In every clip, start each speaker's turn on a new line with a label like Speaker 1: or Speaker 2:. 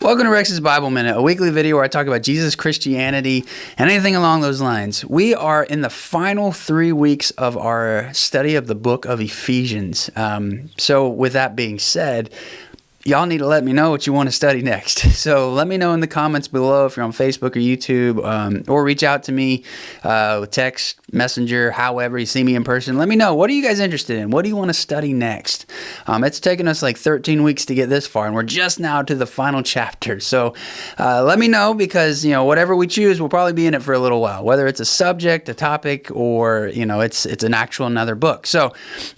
Speaker 1: Welcome to Rex's Bible Minute, a weekly video where I talk about Jesus, Christianity, and anything along those lines. We are in the final 3 weeks of our study of the book of Ephesians. So with that being said, y'all need to let me know what you want to study next. So let me know in the comments below if you're on Facebook or YouTube, or reach out to me with text, messenger, however you see me in person. Let me know, what are you guys interested in? What do you want to study next? It's taken us like 13 weeks to get this far, and we're just now to the final chapter. So let me know, because whatever we choose, we'll probably be in it for a little while, whether it's a subject, a topic, or it's an actual another book. So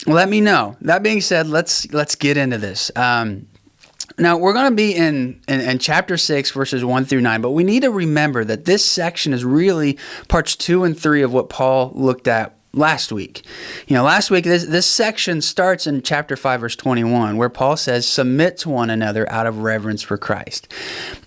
Speaker 1: let me know. That being said, let's get into this. Now, we're going to be in chapter 6, verses 1 through 9, but we need to remember that this section is really parts 2 and 3 of what Paul looked at last week. Last week, this section starts in chapter 5, verse 21, where Paul says, "Submit to one another out of reverence for Christ."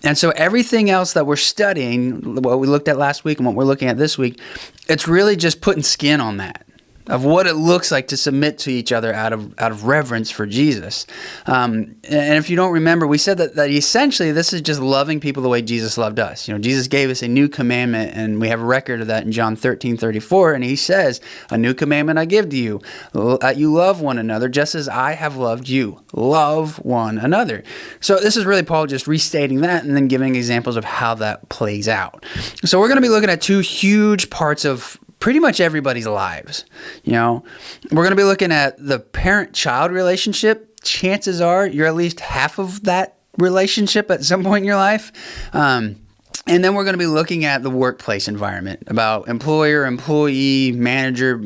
Speaker 1: And so everything else that we're studying, what we looked at last week and what we're looking at this week, it's really just putting skin on that, of what it looks like to submit to each other out of reverence for Jesus. And if you don't remember, we said that essentially this is just loving people the way Jesus loved us. Jesus gave us a new commandment, and we have a record of that in John 13:34, and he says, "A new commandment I give to you, that you love one another just as I have loved you. Love one another." So this is really Paul just restating that and then giving examples of how that plays out. So we're going to be looking at two huge parts of pretty much everybody's lives. We're going to be looking at the parent-child relationship. Chances are you're at least half of that relationship at some point in your life. And then we're going to be looking at the workplace environment, about employer, employee, manager,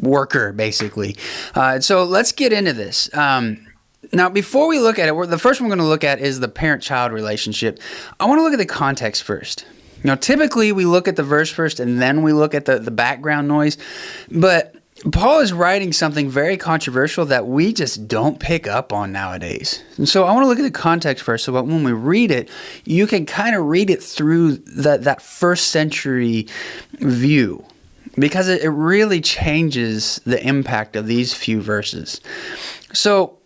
Speaker 1: worker, basically. So let's get into this. Now, before we look at it, the first one we're going to look at is the parent-child relationship. I want to look at the context first. Typically we look at the verse first and then we look at the background noise, but Paul is writing something very controversial that we just don't pick up on nowadays. And so I want to look at the context first, so that when we read it, you can kind of read it through that first century view, because it really changes the impact of these few verses. So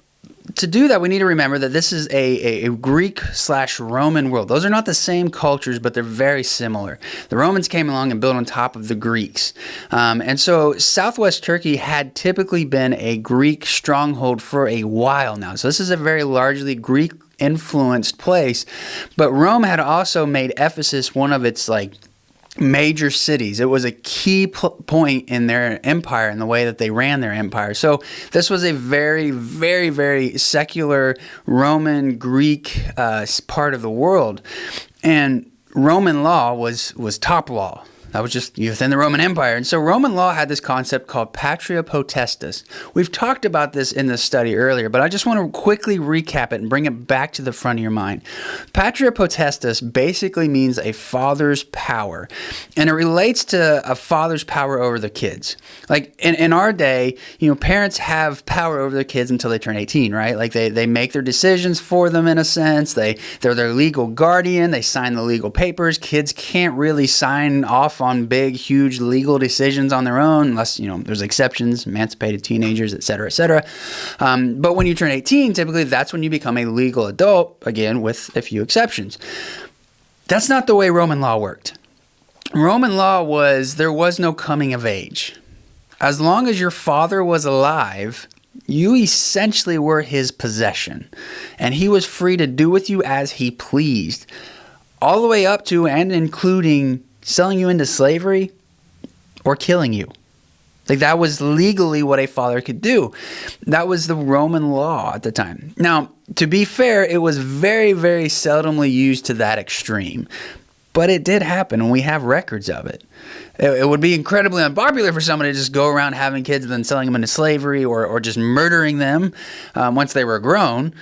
Speaker 1: to do that, we need to remember that this is a Greek/Roman world. Those are not the same cultures, but they're very similar. The Romans came along and built on top of the Greeks. And so southwest Turkey had typically been a Greek stronghold for a while now. So this is a very largely Greek-influenced place. But Rome had also made Ephesus one of its major cities. It was a key point in their empire and the way that they ran their empire. So this was a very, very, very secular Roman Greek part of the world, and Roman law was top law. That was just within the Roman Empire. And so Roman law had this concept called patria potestas. We've talked about this in this study earlier, but I just want to quickly recap it and bring it back to the front of your mind. Patria potestas basically means a father's power, and it relates to a father's power over the kids. Like in our day, parents have power over their kids until they turn 18, right? Like they make their decisions for them in a sense. They're their legal guardian. They sign the legal papers. Kids can't really sign off on big, huge legal decisions on their own, unless, there's exceptions, emancipated teenagers, et cetera, et cetera. But when you turn 18, typically that's when you become a legal adult, again, with a few exceptions. That's not the way Roman law worked. Roman law there was no coming of age. As long as your father was alive, you essentially were his possession, and he was free to do with you as he pleased, all the way up to and including selling you into slavery or killing you. That was legally what a father could do. That was the Roman law at the time. Now, to be fair, it was very, very seldomly used to that extreme. But it did happen, and we have records of it. It would be incredibly unpopular for somebody to just go around having kids and then selling them into slavery or just murdering them once they were grown.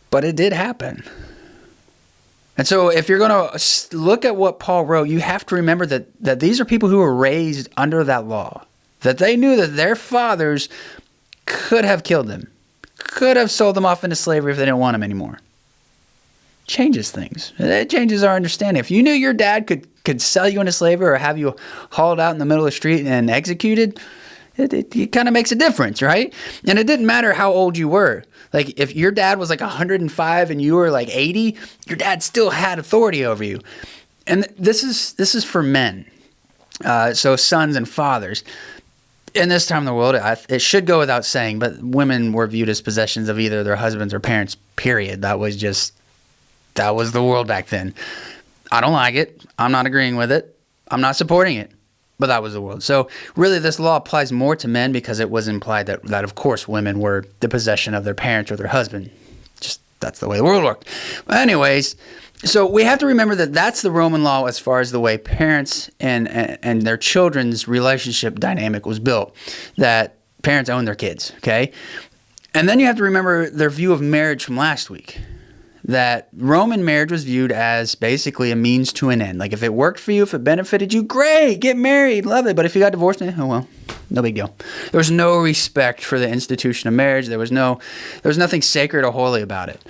Speaker 1: But it did happen. And so if you're going to look at what Paul wrote, you have to remember that these are people who were raised under that law, that they knew that their fathers could have killed them, could have sold them off into slavery if they didn't want them anymore. Changes things. It changes our understanding. If you knew your dad could sell you into slavery or have you hauled out in the middle of the street and executed, it kind of makes a difference, right? And it didn't matter how old you were. Like if your dad was like 105 and you were like 80, your dad still had authority over you. And this is for men. So sons and fathers. In this time in the world, it should go without saying, but women were viewed as possessions of either their husbands or parents, period. That was the world back then. I don't like it. I'm not agreeing with it. I'm not supporting it. But that was the world. So really this law applies more to men because it was implied that of course women were the possession of their parents or their husband. Just that's the way the world worked. But anyways, so we have to remember that that's the Roman law as far as the way parents and their children's relationship dynamic was built, that parents own their kids, okay? And then you have to remember their view of marriage from last week, that Roman marriage was viewed as basically a means to an end. Like if it worked for you, if it benefited you, great, get married, love it. But if you got divorced, oh well, no big deal. There was no respect for the institution of marriage. There was nothing sacred or holy about it.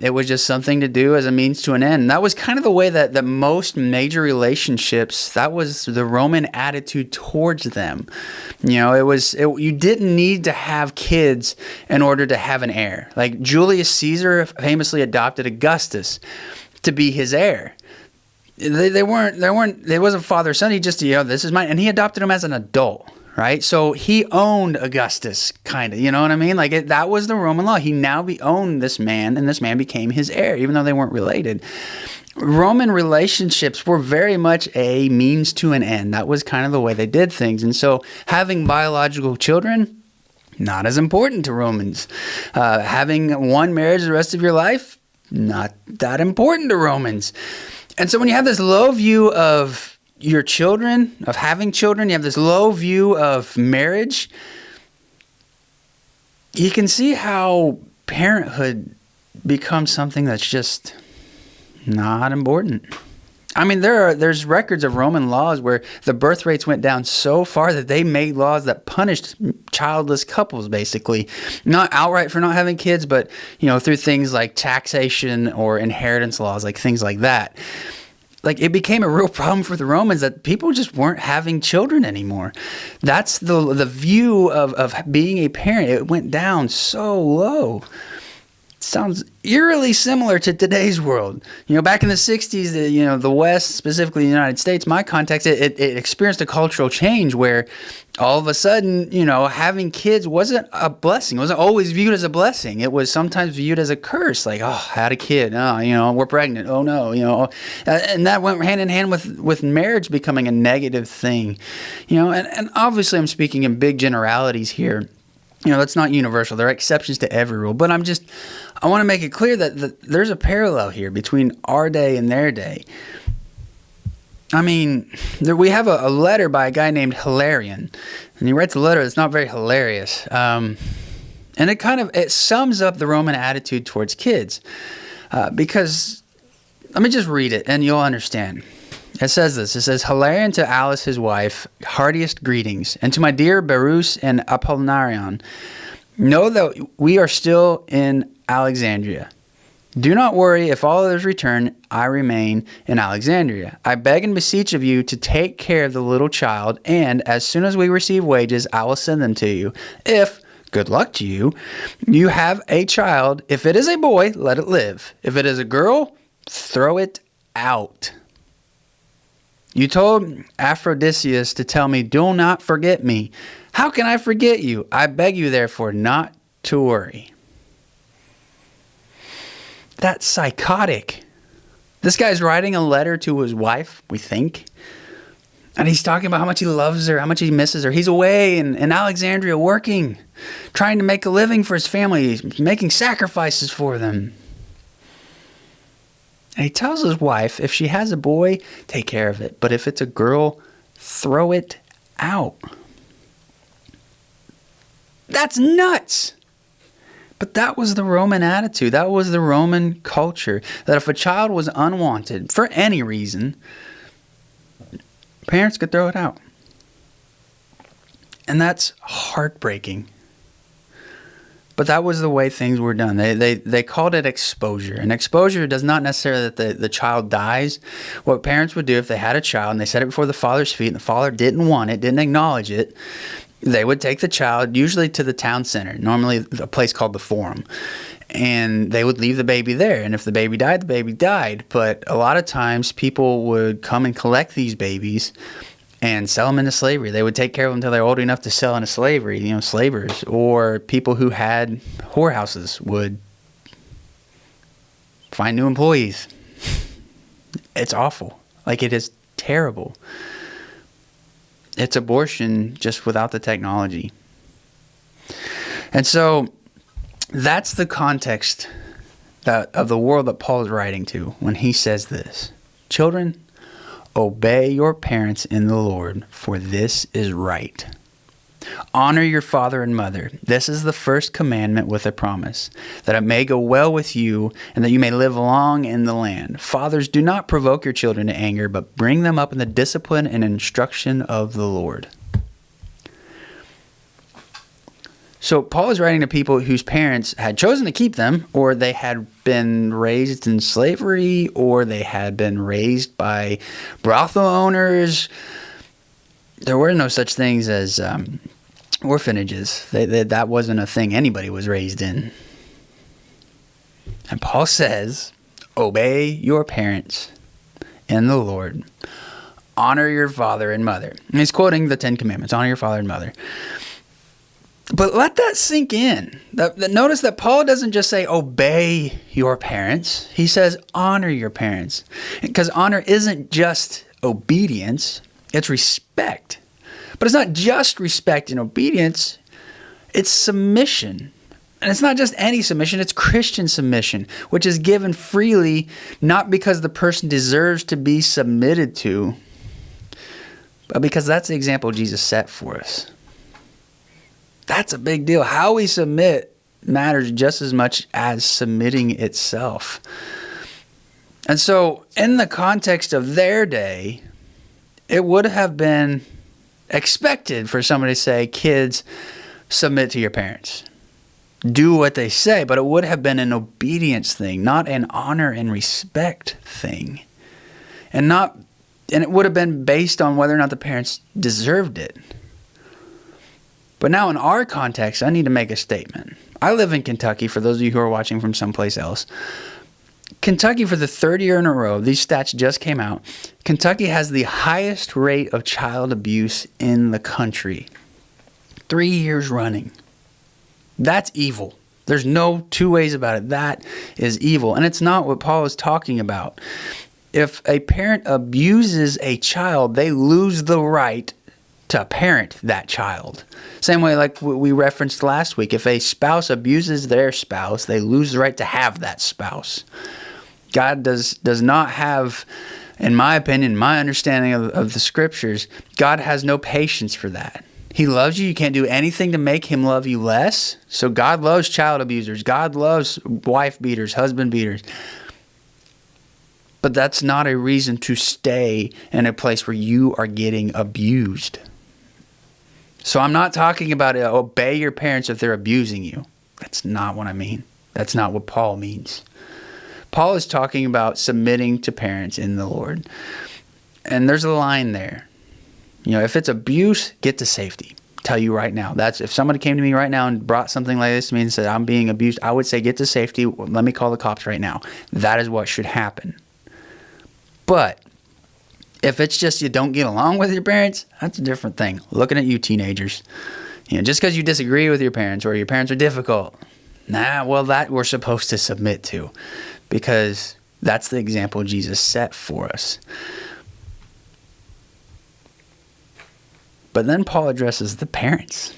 Speaker 1: It was just something to do as a means to an end. And that was kind of the way that most major relationships, that was the Roman attitude towards them. You know, you didn't need to have kids in order to have an heir. Like Julius Caesar famously adopted Augustus to be his heir. They wasn't father son. He just, this is mine. And he adopted him as an adult. Right? So he owned Augustus, kind of, you know what I mean? Like that was the Roman law. He now owned this man, and this man became his heir, even though they weren't related. Roman relationships were very much a means to an end. That was kind of the way they did things. And so having biological children, not as important to Romans. Having one marriage the rest of your life, not that important to Romans. And so when you have this low view of your children, of having children, you have this low view of marriage, you can see how parenthood becomes something that's just not important. I mean, there's records of Roman laws where the birth rates went down so far that they made laws that punished childless couples, basically. Not outright for not having kids, but through things like taxation or inheritance laws, like things like that. Like it became a real problem for the Romans that people just weren't having children anymore. That's the view of being a parent. It went down so low. It sounds eerily similar to today's world. Back in the 60s, the West, specifically the United States, my context, it experienced a cultural change where all of a sudden, having kids wasn't a blessing. It wasn't always viewed as a blessing. It was sometimes viewed as a curse. Like, I had a kid. Oh, we're pregnant. Oh no, and that went hand in hand with marriage becoming a negative thing. And obviously I'm speaking in big generalities here. That's not universal. There are exceptions to every rule. But I want to make it clear that there's a parallel here between our day and their day. I mean, we have a letter by a guy named Hilarion. And he writes a letter that's not very hilarious. And it sums up the Roman attitude towards kids. Because, let me just read it and you'll understand. It says this. It says, Hilarion to Alice, his wife, heartiest greetings. And to my dear Berus and Apollinaриon, know that we are still in Alexandria. Do not worry. If all others return, I remain in Alexandria. I beg and beseech of you to take care of the little child, and as soon as we receive wages, I will send them to you. If, good luck to you, you have a child, if it is a boy, let it live. If it is a girl, throw it out. You told Aphrodisias to tell me, do not forget me. How can I forget you? I beg you, therefore, not to worry. That's psychotic. This guy's writing a letter to his wife, we think. And he's talking about how much he loves her, how much he misses her. He's away in Alexandria working, trying to make a living for his family, making sacrifices for them. And he tells his wife, if she has a boy, take care of it. But if it's a girl, throw it out. That's nuts. But that was the Roman attitude. That was the Roman culture. That if a child was unwanted for any reason, parents could throw it out. And that's heartbreaking. But that was the way things were done. They called it exposure. And exposure does not necessarily that the child dies. What parents would do if they had a child and they set it before the father's feet and the father didn't want it, didn't acknowledge it, they would take the child usually to the town center, normally a place called the Forum, and they would leave the baby there. And if the baby died, the baby died. But a lot of times people would come and collect these babies and sell them into slavery. They would take care of them until they're old enough to sell into slavery, slavers. Or people who had whorehouses would find new employees. It's awful. Like, it is terrible. It's abortion just without the technology. And so that's the context of the world that Paul is writing to when he says this. Children, obey your parents in the Lord, for this is right. Honor your father and mother. This is the first commandment with a promise, that it may go well with you and that you may live long in the land. Fathers, do not provoke your children to anger, but bring them up in the discipline and instruction of the Lord. So Paul is writing to people whose parents had chosen to keep them, or they had been raised in slavery, or they had been raised by brothel owners. There were no such things as orphanages. That wasn't a thing anybody was raised in. And Paul says, obey your parents in the Lord. Honor your father and mother. And he's quoting the 10 Commandments. Honor your father and mother. But let that sink in. Notice that Paul doesn't just say, obey your parents. He says, honor your parents. Because honor isn't just obedience. It's respect. But it's not just respect and obedience. It's submission. And it's not just any submission. It's Christian submission, which is given freely, not because the person deserves to be submitted to, but because that's the example Jesus set for us. That's a big deal. How we submit matters just as much as submitting itself. And so, in the context of their day, it would have been expected for somebody to say, kids, submit to your parents. Do what they say, but it would have been an obedience thing, not an honor and respect thing. And it would have been based on whether or not the parents deserved it. But now in our context, I need to make a statement. I live in Kentucky, for those of you who are watching from someplace else. Kentucky, for the third year in a row, these stats just came out, Kentucky has the highest rate of child abuse in the country. 3 years running. That's evil. There's no two ways about it. That is evil. And it's not what Paul is talking about. If a parent abuses a child, they lose the right to parent that child. Same way like we referenced last week. If a spouse abuses their spouse, they lose the right to have that spouse. God does not have, in my opinion, my understanding of the scriptures, God has no patience for that. He loves you. You can't do anything to make him love you less. So God loves child abusers. God loves wife beaters, husband beaters. But that's not a reason to stay in a place where you are getting abused. So I'm not talking about obey your parents if they're abusing you. That's not what I mean. That's not what Paul means. Paul is talking about submitting to parents in the Lord. And there's a line there. If it's abuse, get to safety. Tell you right now. That's if somebody came to me right now and brought something like this to me and said, I'm being abused, I would say, get to safety. Let me call the cops right now. That is what should happen. But if it's just you don't get along with your parents, that's a different thing. Looking at you teenagers. Just because you disagree with your parents or your parents are difficult, that we're supposed to submit to, because that's the example Jesus set for us. But then Paul addresses the parents.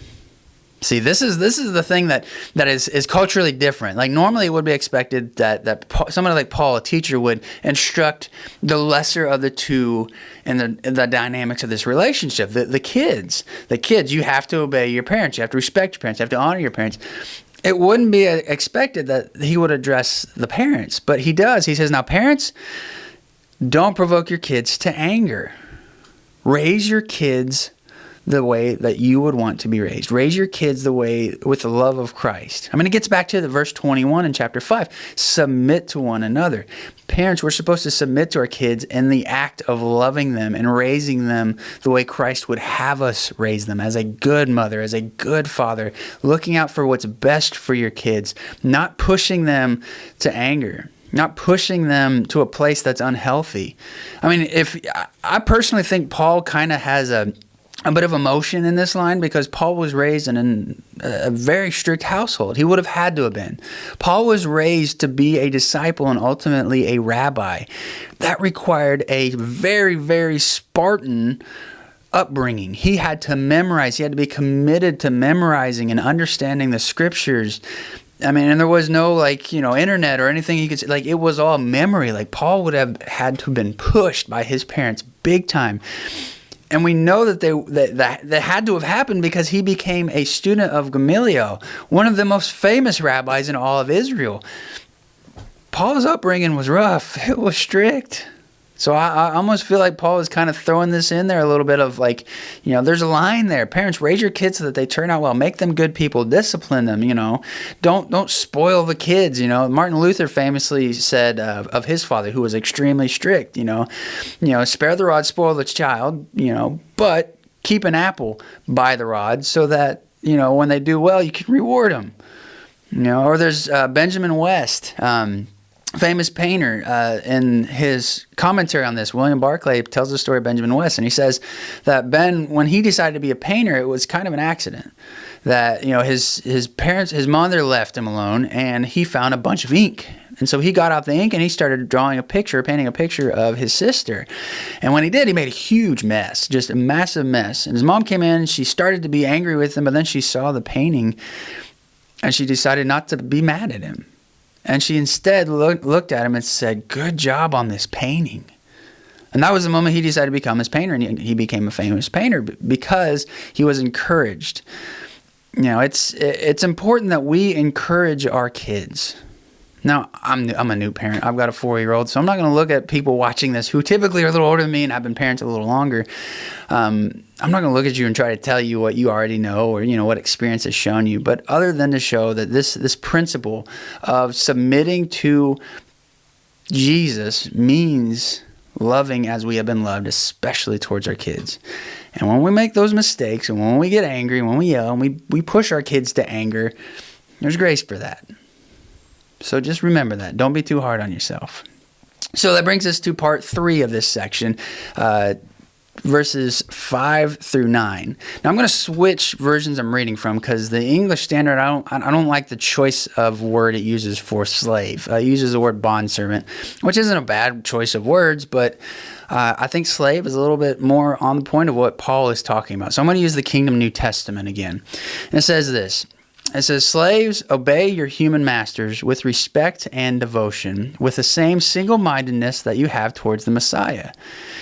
Speaker 1: See, this is the thing that is culturally different. Like normally it would be expected that somebody like Paul, a teacher, would instruct the lesser of the two in the dynamics of this relationship. The kids, you have to obey your parents. You have to respect your parents. You have to honor your parents. It wouldn't be expected that he would address the parents, but he does. He says, now parents, don't provoke your kids to anger. Raise your kids the way that you would want to be raised. Raise your kids the way with the love of Christ. I mean, it gets back to the verse 21 in chapter 5. Submit to one another. Parents, we're supposed to submit to our kids in the act of loving them and raising them the way Christ would have us raise them, as a good mother, as a good father, looking out for what's best for your kids, not pushing them to anger, not pushing them to a place that's unhealthy. I mean, I personally think Paul kind of has a bit of emotion in this line, because Paul was raised in a very strict household. He would have had to have been. Paul was raised to be a disciple and ultimately a rabbi. That required a very, very Spartan upbringing. He had to memorize. He had to be committed to memorizing and understanding the scriptures. I mean, and there was no internet or anything he could say. It was all memory. Paul would have had to have been pushed by his parents big time. And we know that that had to have happened because he became a student of Gamaliel, one of the most famous rabbis in all of Israel. Paul's upbringing was rough. It was strict. So I almost feel like Paul is kind of throwing this in there a little bit of there's a line there. Parents, raise your kids so that they turn out well. Make them good people. Discipline them, Don't spoil the kids, Martin Luther famously said of his father, who was extremely strict, spare the rod, spoil the child, but keep an apple by the rod so that, when they do well, you can reward them. Or there's Benjamin West, famous painter, in his commentary on this, William Barclay tells the story of Benjamin West, and he says that Ben, when he decided to be a painter, it was kind of an accident. That his mother left him alone, and he found a bunch of ink. And so he got out the ink and he started painting a picture of his sister. And when he did, he made a huge mess, just a massive mess. And his mom came in, she started to be angry with him, but then she saw the painting and she decided not to be mad at him. And she instead looked at him and said, "Good job on this painting." And that was the moment he decided to become his painter, and he became a famous painter because he was encouraged. It's important that we encourage our kids. Now, I'm a new parent. I've got a 4-year-old, so I'm not going to look at people watching this who typically are a little older than me and have been parents a little longer. I'm not going to look at you and try to tell you what you already know or what experience has shown you. But other than to show that this principle of submitting to Jesus means loving as we have been loved, especially towards our kids. And when we make those mistakes and when we get angry, when we yell and we push our kids to anger, there's grace for that. So just remember that. Don't be too hard on yourself. So that brings us to part 3 of this section, verses 5 through 9. Now I'm going to switch versions I'm reading from because the English Standard, I don't like the choice of word it uses for slave. It uses the word bondservant, which isn't a bad choice of words, but I think slave is a little bit more on the point of what Paul is talking about. So I'm going to use the Kingdom New Testament again. And it says this. It says, "Slaves, obey your human masters with respect and devotion, with the same single-mindedness that you have towards the Messiah.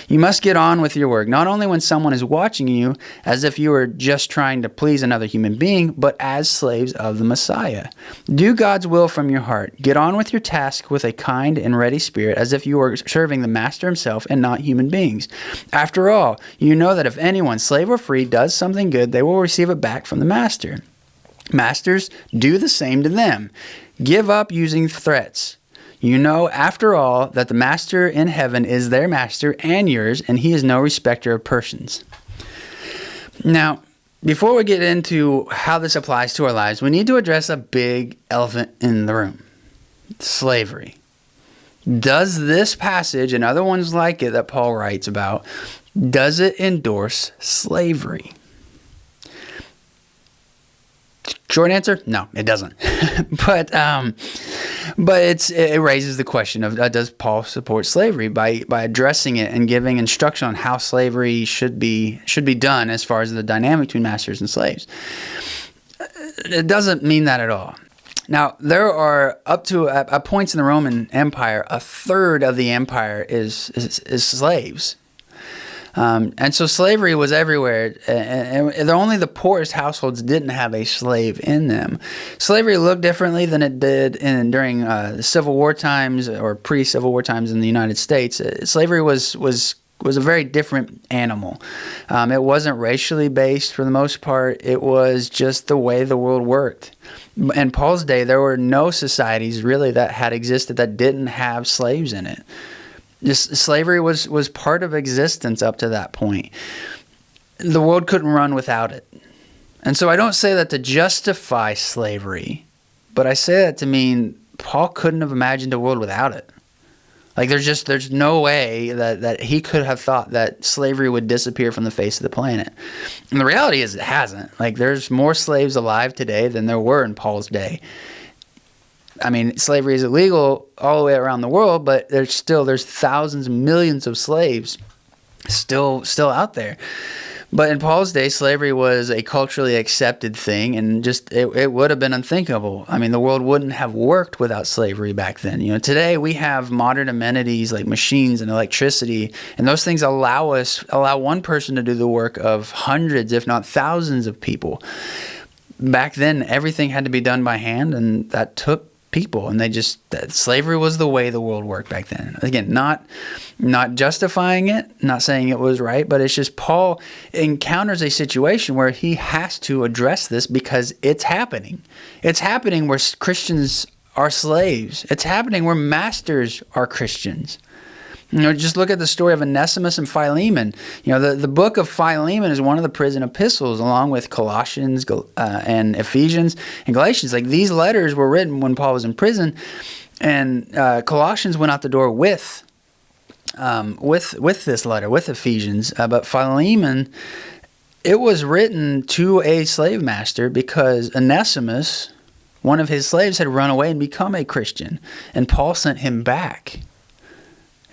Speaker 1: You must get on with your work, not only when someone is watching you, as if you were just trying to please another human being, but as slaves of the Messiah. Do God's will from your heart. Get on with your task with a kind and ready spirit, as if you were serving the Master himself and not human beings. After all, you know that if anyone, slave or free, does something good, they will receive it back from the Master. Masters, do the same to them. Give up using threats. You know, after all, that the Master in heaven is their master and yours, and he is no respecter of persons." Now, before we get into how this applies to our lives, we need to address a big elephant in the room: slavery. Does this passage and other ones like it that Paul writes about, does it endorse slavery? Short answer, no, it doesn't. but it raises the question of does Paul support slavery by addressing it and giving instruction on how slavery should be done as far as the dynamic between masters and slaves. It doesn't mean that at all. Now, there are up to at points in the Roman Empire, a third of the empire is slaves. And so slavery was everywhere, and only the poorest households didn't have a slave in them. Slavery looked differently than it did during the Civil War times or pre-Civil War times in the United States. Slavery was was a very different animal. It wasn't racially based for the most part. It was just the way the world worked. In Paul's day, there were no societies really that had existed that didn't have slaves in it. Just slavery was part of existence up to that point. The world couldn't run without it. And so I don't say that to justify slavery, but I say that to mean Paul couldn't have imagined a world without it. Like there's no way that he could have thought that slavery would disappear from the face of the planet. And the reality is it hasn't. Like there's more slaves alive today than there were in Paul's day. I mean, slavery is illegal all the way around the world, but there's thousands, millions of slaves still out there. But in Paul's day, slavery was a culturally accepted thing, and just it would have been unthinkable. I mean, the world wouldn't have worked without slavery back then. You know, today we have modern amenities like machines and electricity, and those things allow one person to do the work of hundreds, if not thousands, of people. Back then, everything had to be done by hand, and that took people, and slavery was the way the world worked back then. Again, not justifying it, not saying it was right, but it's just Paul encounters a situation where he has to address this because it's happening. It's happening where Christians are slaves. It's happening where masters are Christians. You know, just look at the story of Onesimus and Philemon. You know, the book of Philemon is one of the prison epistles, along with Colossians and Ephesians and Galatians. Like these letters were written when Paul was in prison, and Colossians went out the door with this letter, with Ephesians. But Philemon, it was written to a slave master because Onesimus, one of his slaves, had run away and become a Christian, and Paul sent him back.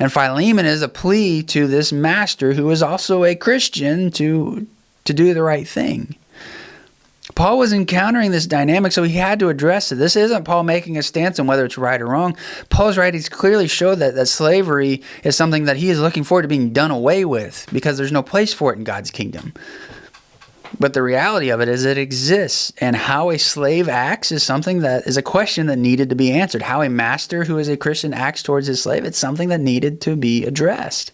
Speaker 1: And Philemon is a plea to this master who is also a Christian to do the right thing. Paul was encountering this dynamic, so he had to address it. This isn't Paul making a stance on whether it's right or wrong. Paul's writings clearly show that slavery is something that he is looking forward to being done away with because there's no place for it in God's kingdom. But the reality of it is it exists, and how a slave acts is something that is a question that needed to be answered. How a master who is a Christian acts towards his slave, it's something that needed to be addressed.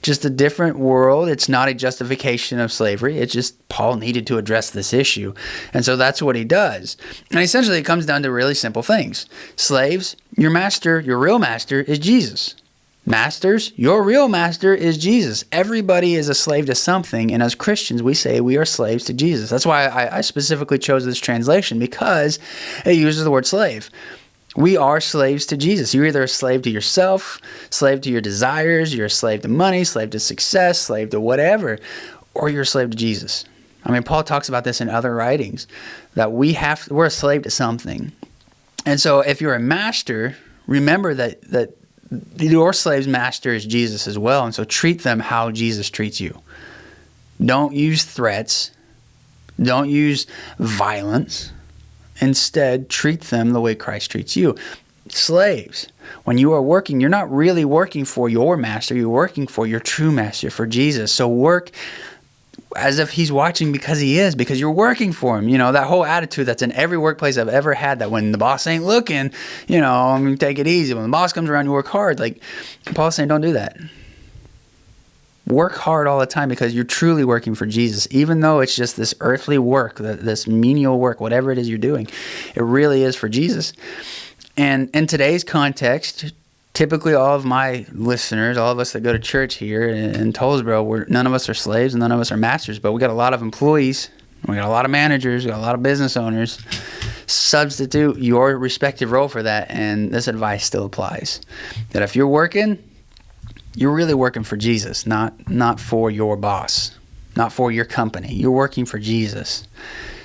Speaker 1: Just a different world. It's not a justification of slavery. It's just Paul needed to address this issue. And so that's what he does. And essentially it comes down to really simple things. Slaves, your master, your real master is Jesus. Masters, your real master is Jesus. Everybody is a slave to something, and as Christians, we say we are slaves to Jesus. That's why I specifically chose this translation, because it uses the word slave. We are slaves to Jesus. You're either a slave to yourself, slave to your desires, you're a slave to money, slave to success, slave to whatever, or you're a slave to Jesus. I mean, Paul talks about this in other writings, that we're a slave to something. And so if you're a master, remember that your slave's master is Jesus as well, and so treat them how Jesus treats you. Don't use threats. Don't use violence. Instead, treat them the way Christ treats you. Slaves, when you are working, you're not really working for your master. You're working for your true master, for Jesus. So work as if he's watching, because he is, because you're working for him. You know, that whole attitude that's in every workplace I've ever had, that when the boss ain't looking, you know, I mean, take it easy. When the boss comes around, you work hard. Like Paul's saying, don't do that. Work hard all the time because you're truly working for Jesus. Even though it's just this earthly work, this menial work, whatever it is you're doing, it really is for Jesus. And in today's context, typically all of my listeners, all of us that go to church here in Tollsboro, none of us are slaves and none of us are masters, but we got a lot of employees, we got a lot of managers, we got a lot of business owners. Substitute your respective role for that, and this advice still applies. That if you're working, you're really working for Jesus, not for your boss, not for your company. You're working for Jesus.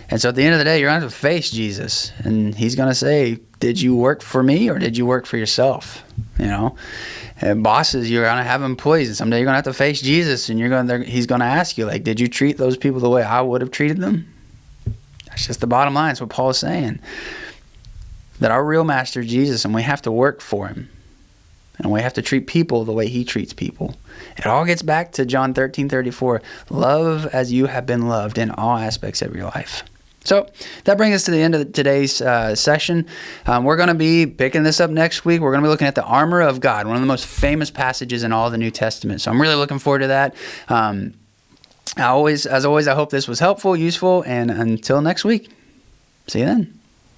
Speaker 1: And so at the end of the day, you're going to have to face Jesus, and he's going to say, did you work for me or did you work for yourself? You know, and bosses, you're going to have employees, and someday you're going to have to face Jesus, and he's going to ask you, like, did you treat those people the way I would have treated them? That's just the bottom line. That's what Paul is saying. That our real master is Jesus, and we have to work for him. And we have to treat people the way he treats people. It all gets back to John 13:34. Love as you have been loved in all aspects of your life. So that brings us to the end of today's session. We're going to be picking this up next week. We're going to be looking at the armor of God, one of the most famous passages in all the New Testament. So I'm really looking forward to that. As always, I hope this was helpful, useful, and until next week, see you then.